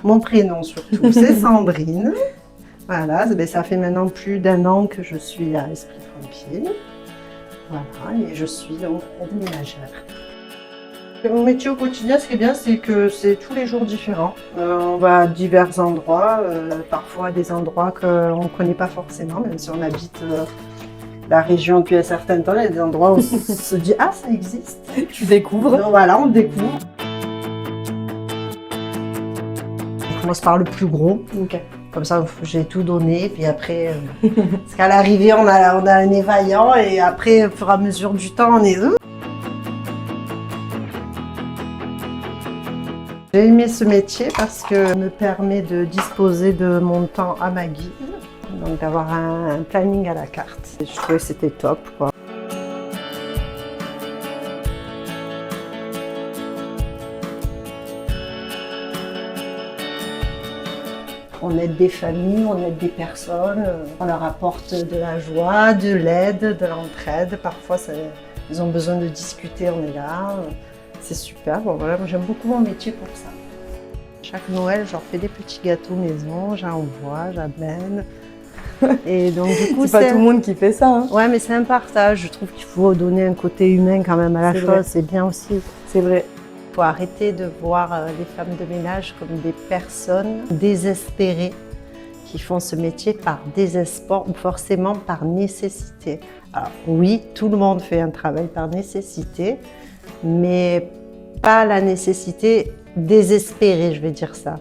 Mon prénom surtout, c'est Sandrine. Voilà, ça fait maintenant plus d'1 an que je suis à Esprit Tranquille. Voilà, et je suis donc aide-ménagère. Mon métier au quotidien, ce qui est bien, c'est que c'est tous les jours différent. On va à divers endroits, parfois des endroits qu'on ne connaît pas forcément, même si on habite la région depuis un certain temps. Il y a des endroits où on se dit « Ah, ça existe !» Tu découvres. Donc voilà, on découvre. On commence par le plus gros. Ok. Comme ça, j'ai tout donné, puis après, parce qu'à l'arrivée, on a un nez vaillant, et après, au fur et à mesure du temps, on est... J'ai aimé ce métier parce que ça me permet de disposer de mon temps à ma guise, donc d'avoir un planning à la carte. Je trouvais que c'était top, quoi. On aide des familles, on aide des personnes, on leur apporte de la joie, de l'aide, de l'entraide. Parfois, ils ont besoin de discuter, on est là. C'est super. Bon, voilà, moi, j'aime beaucoup mon métier pour ça. Chaque Noël, je leur fais des petits gâteaux maison, j'envoie, j'amène. Et donc, du coup, c'est pas tout le monde qui fait ça. Hein. Ouais, mais c'est un partage. Je trouve qu'il faut donner un côté humain quand même à la chose. C'est bien aussi. C'est vrai. Il faut arrêter de voir les femmes de ménage comme des personnes désespérées qui font ce métier par désespoir ou forcément par nécessité. Alors oui, tout le monde fait un travail par nécessité, mais pas la nécessité désespérée, je vais dire ça.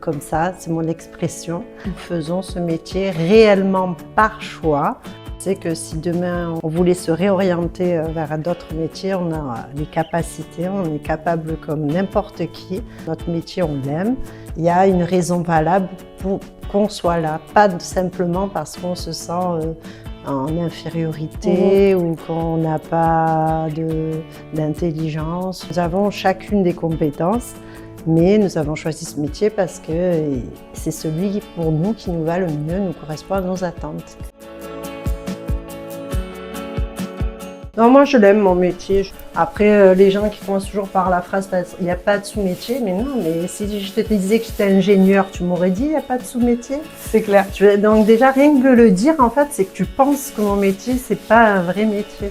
Comme ça, c'est mon expression. Nous faisons ce métier réellement par choix. C'est que si demain on voulait se réorienter vers d'autres métiers, on a les capacités, on est capable comme n'importe qui. Notre métier, on l'aime. Il y a une raison valable pour qu'on soit là, pas simplement parce qu'on se sent en infériorité ou qu'on n'a pas d'intelligence. Nous avons chacune des compétences, mais nous avons choisi ce métier parce que c'est celui pour nous qui nous va le mieux, nous correspond à nos attentes. Non, moi je l'aime mon métier. Après, les gens qui commencent toujours par la phrase « il n'y a pas de sous-métier », mais non, mais si je te disais que j'étais ingénieur, tu m'aurais dit « il n'y a pas de sous-métier ». C'est clair. Donc déjà, rien que de le dire, en fait, c'est que tu penses que mon métier, c'est pas un vrai métier.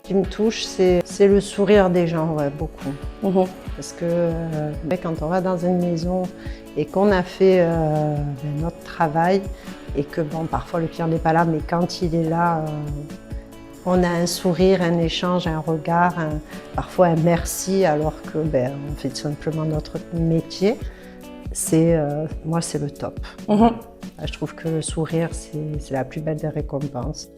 Ce qui me touche, c'est le sourire des gens, ouais, beaucoup. Parce que quand on va dans une maison et qu'on a fait notre travail, et que bon, parfois le client n'est pas là, mais quand il est là, on a un sourire, un échange, un regard, parfois un merci, alors que on fait simplement notre métier. Moi, c'est le top. Je trouve que le sourire, c'est la plus belle des récompenses.